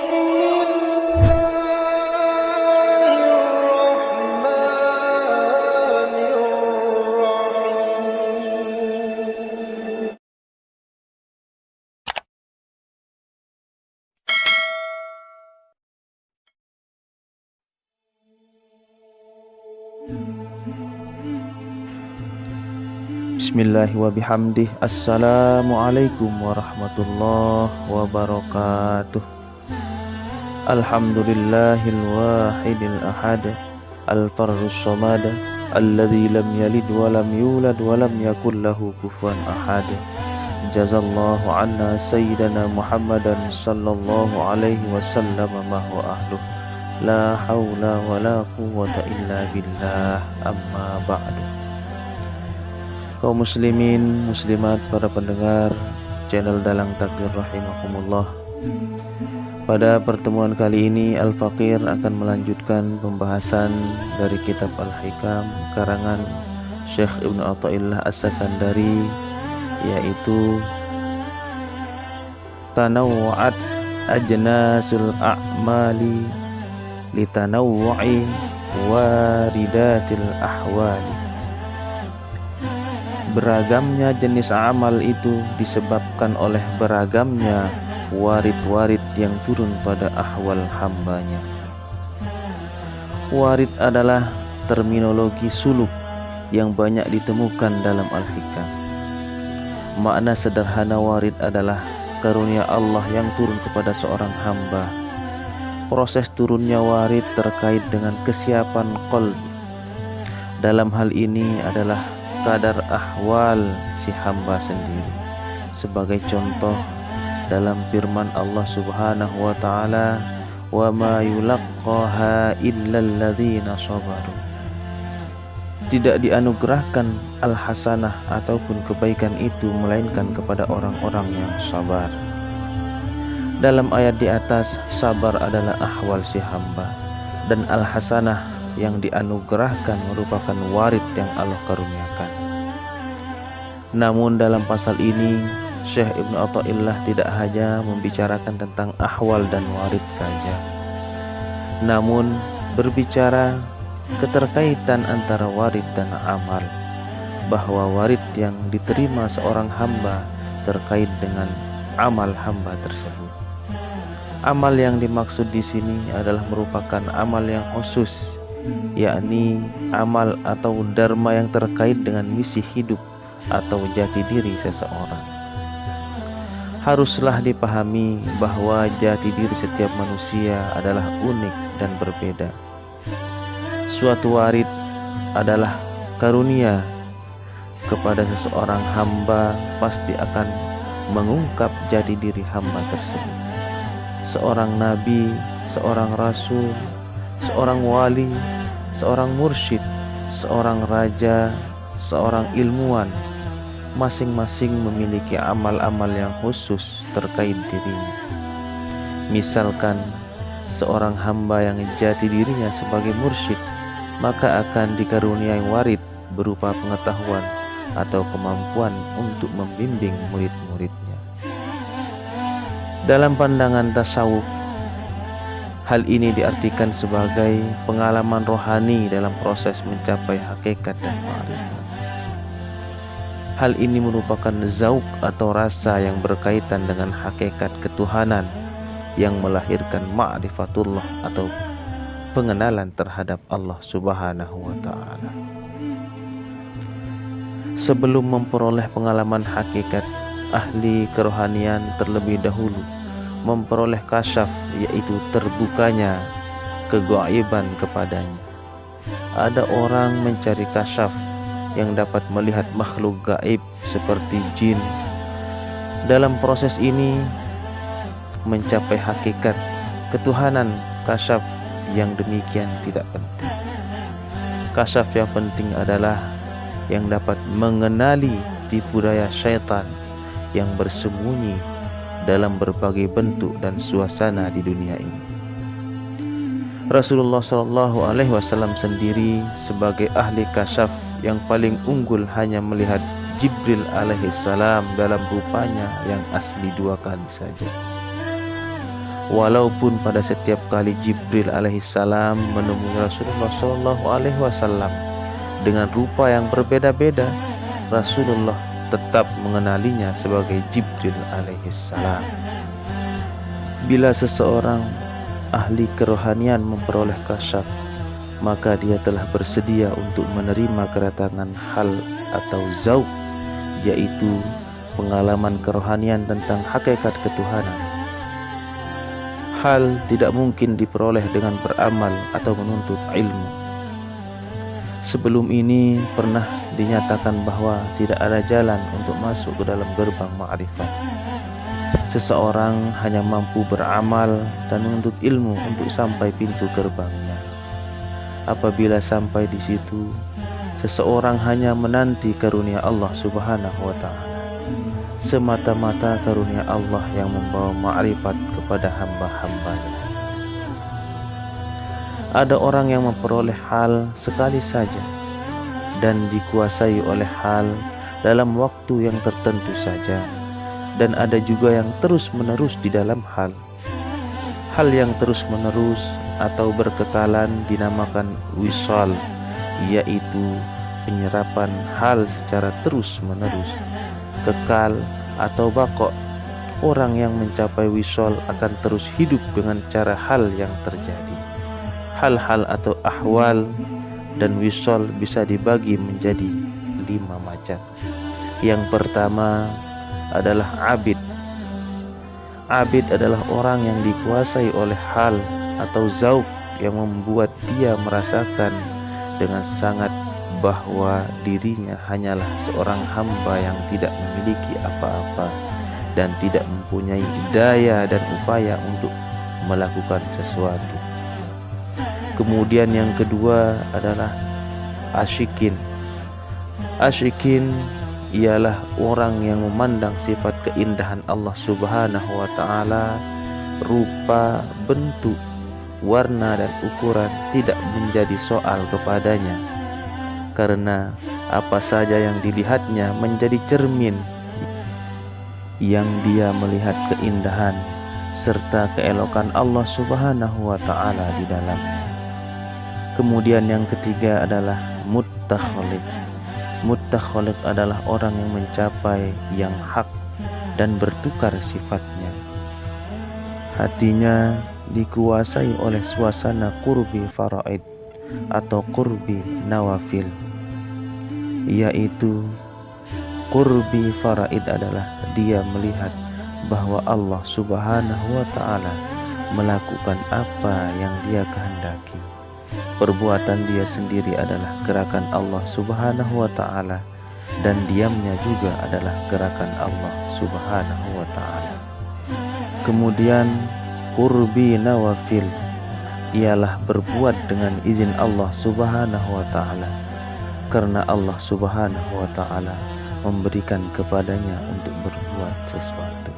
Bismillahi wa bihamdih. Assalamualaikum warahmatullahi wabarakatuh. Alhamdulillahil wahidil ahad, al-farrus samad, alladzi lam yalid wa lam yulad wa lam yakul lahu kufuwan ahad. Jazallahu anna sayyidana Muhammadan sallallahu alaihi wasallam ma huwa ahluh. La haula wa la quwwata illa billah, amma ba'du. Kaum muslimin, muslimat, para pendengar channel Dalang Takdir rahimakumullah. Pada pertemuan kali ini Al-Faqir akan melanjutkan pembahasan dari kitab Al-Hikam karangan Syekh Ibnu Athaillah As-Sakandari, yaitu Tanawwa'at ajnasul a'mali litanawwu'i waridatil ahwali. Beragamnya jenis amal itu disebabkan oleh beragamnya warid-warid yang turun pada ahwal hambanya. Warid adalah terminologi suluk yang banyak ditemukan dalam Al-Hikam. Makna sederhana warid adalah karunia Allah yang turun kepada seorang hamba. Proses turunnya warid terkait dengan kesiapan qalb. Dalam hal ini adalah kadar ahwal si hamba sendiri. Sebagai contoh dalam firman Allah Subhanahu wa taala, "Wa ma yulaqqaha illal ladzina sabaru." Tidak dianugerahkan al-hasanah ataupun kebaikan itu melainkan kepada orang-orang yang sabar. Dalam ayat di atas, sabar adalah ahwal si hamba, dan al-hasanah yang dianugerahkan merupakan warid yang Allah karuniakan. Namun dalam pasal ini Syekh Ibnu Athaillah tidak hanya membicarakan tentang ahwal dan warid saja, namun berbicara keterkaitan antara warid dan amal, bahwa warid yang diterima seorang hamba terkait dengan amal hamba tersebut. Amal yang dimaksud di sini adalah merupakan amal yang khusus, yakni amal atau dharma yang terkait dengan misi hidup atau jati diri seseorang. Haruslah dipahami bahwa jati diri setiap manusia adalah unik dan berbeda. Suatu warid adalah karunia kepada seseorang hamba, pasti akan mengungkap jati diri hamba tersebut. Seorang nabi, seorang rasul, seorang wali, seorang mursyid, seorang raja, seorang ilmuwan, masing-masing memiliki amal-amal yang khusus terkait dirinya. Misalkan seorang hamba yang jati dirinya sebagai mursyid, maka akan dikaruniai warid berupa pengetahuan atau kemampuan untuk membimbing murid-muridnya. Dalam pandangan tasawuf, hal ini diartikan sebagai pengalaman rohani dalam proses mencapai hakikat dan ma'rifat. Hal ini merupakan zauq atau rasa yang berkaitan dengan hakikat ketuhanan yang melahirkan ma'rifatullah atau pengenalan terhadap Allah Subhanahu wa ta'ala. Sebelum memperoleh pengalaman hakikat, ahli kerohanian terlebih dahulu memperoleh kasyaf, yaitu terbukanya kegaiban kepadanya. Ada orang mencari kasyaf yang dapat melihat makhluk gaib seperti jin. Dalam proses ini mencapai hakikat ketuhanan, kasyaf yang demikian tidak penting. Kasyaf yang penting adalah yang dapat mengenali tipu daya syaitan yang bersembunyi dalam berbagai bentuk dan suasana di dunia ini. Rasulullah Shallallahu Alaihi Wasallam sendiri sebagai ahli kasyaf yang paling unggul hanya melihat Jibril alaihissalam dalam rupanya yang asli 2 kali saja. Walaupun pada setiap kali Jibril alaihissalam menemui Rasulullah Shallallahu alaihi wasallam dengan rupa yang berbeda-beda, Rasulullah tetap mengenalinya sebagai Jibril alaihissalam. Bila seseorang ahli kerohanian memperoleh kasyaf, maka dia telah bersedia untuk menerima kedatangan hal atau zauq, yaitu pengalaman kerohanian tentang hakikat ketuhanan. Hal tidak mungkin diperoleh dengan beramal atau menuntut ilmu. Sebelum ini pernah dinyatakan bahwa tidak ada jalan untuk masuk ke dalam gerbang ma'rifat. Seseorang hanya mampu beramal dan menuntut ilmu untuk sampai pintu gerbangnya. Apabila sampai di situ, seseorang hanya menanti karunia Allah Subhanahu wa Ta'ala. Semata-mata karunia Allah yang membawa ma'rifat kepada hamba-hambanya. Ada orang yang memperoleh hal sekali saja dan dikuasai oleh hal dalam waktu yang tertentu saja, dan ada juga yang terus-menerus di dalam hal. Hal yang terus-menerus atau berkekalan dinamakan wisal, yaitu penyerapan hal secara terus-menerus, kekal atau baqo. Orang yang mencapai wisal akan terus hidup dengan cara hal yang terjadi. Hal-hal atau ahwal dan wisal bisa dibagi menjadi 5 macam. Yang pertama adalah abid. Abid adalah orang yang dikuasai oleh hal atau zauq yang membuat dia merasakan dengan sangat bahwa dirinya hanyalah seorang hamba yang tidak memiliki apa-apa dan tidak mempunyai daya dan upaya untuk melakukan sesuatu. Kemudian yang kedua adalah asyikin. Asyikin ialah orang yang memandang sifat keindahan Allah Subhanahu wa Ta'ala, rupa, bentuk, warna dan ukuran tidak menjadi soal kepadanya, karena apa saja yang dilihatnya menjadi cermin yang dia melihat keindahan serta keelokan Allah Subhanahu wa Ta'ala di dalamnya. Kemudian yang ketiga adalah muttakhaliq. Muttakhaliq adalah orang yang mencapai yang hak dan bertukar sifatnya. Hatinya dikuasai oleh suasana qurbi faraid atau qurbi nawafil, yaitu qurbi faraid adalah dia melihat bahwa Allah Subhanahu wa Ta'ala melakukan apa yang dia kehendaki. Perbuatan dia sendiri adalah gerakan Allah Subhanahu wa Ta'ala, dan diamnya juga adalah gerakan Allah Subhanahu wa Ta'ala. Kemudian qurbi nawafil ialah berbuat dengan izin Allah Subhanahu wa Ta'ala, karena Allah Subhanahu wa Ta'ala memberikan kepadanya untuk berbuat sesuatu.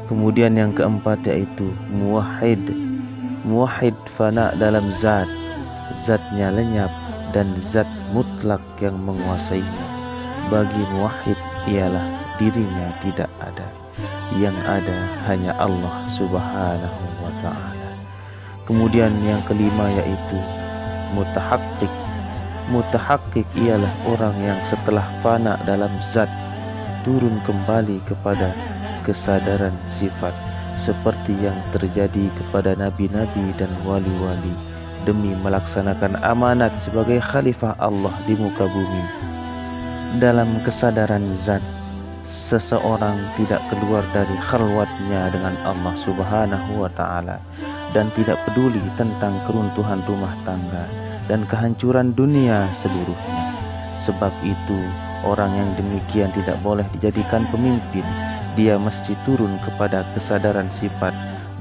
Kemudian yang keempat yaitu muwahhid. Muwahhid fana dalam zat, zatnya lenyap dan zat mutlak yang menguasainya. Bagi muwahhid ialah dirinya tidak ada, yang ada hanya Allah Subhanahu wa Ta'ala. Kemudian yang kelima yaitu mutahaqqiq. Mutahaqqiq ialah orang yang setelah fana dalam zat turun kembali kepada kesadaran sifat, seperti yang terjadi kepada nabi-nabi dan wali-wali demi melaksanakan amanat sebagai khalifah Allah di muka bumi. Dalam kesadaran zat, seseorang tidak keluar dari khalwatnya dengan Allah Subhanahu wa Ta'ala dan tidak peduli tentang keruntuhan rumah tangga dan kehancuran dunia seluruhnya. Sebab itu, orang yang demikian tidak boleh dijadikan pemimpin. Dia mesti turun kepada kesadaran sifat,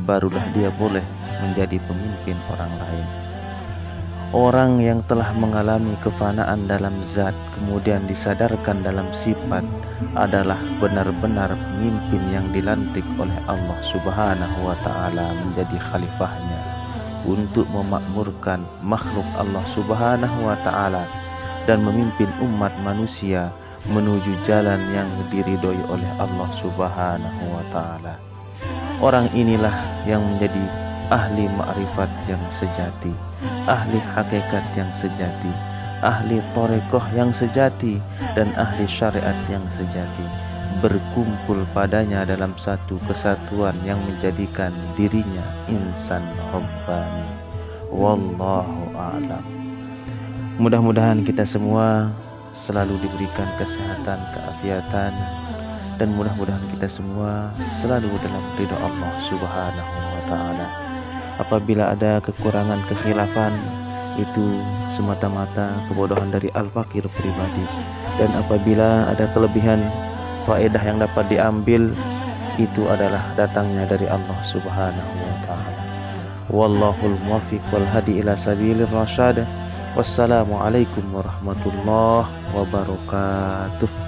barulah dia boleh menjadi pemimpin orang lain. Orang yang telah mengalami kefanaan dalam zat kemudian disadarkan dalam sifat adalah benar-benar pemimpin yang dilantik oleh Allah Subhanahu wa Ta'ala menjadi khalifahnya untuk memakmurkan makhluk Allah Subhanahu wa Ta'ala dan memimpin umat manusia menuju jalan yang diridhoi oleh Allah Subhanahu wa Ta'ala. Orang inilah yang menjadi ahli ma'rifat yang sejati, ahli hakikat yang sejati, ahli torekoh yang sejati, dan ahli syariat yang sejati, berkumpul padanya dalam satu kesatuan yang menjadikan dirinya insan rabbani. Wallahu a'lam. Mudah-mudahan kita semua selalu diberikan kesehatan, keafiatan, dan mudah-mudahan kita semua selalu dalam ridha Allah Subhanahu wa taala. Apabila ada kekurangan, kekhilafan, itu semata-mata kebodohan dari al-fakir pribadi, dan apabila ada kelebihan, faedah yang dapat diambil, itu adalah datangnya dari Allah Subhanahu wa taala. Wallahul muwaffiq wal hadi ila sabilir rasyad. Wassalamualaikum warahmatullahi wabarakatuh.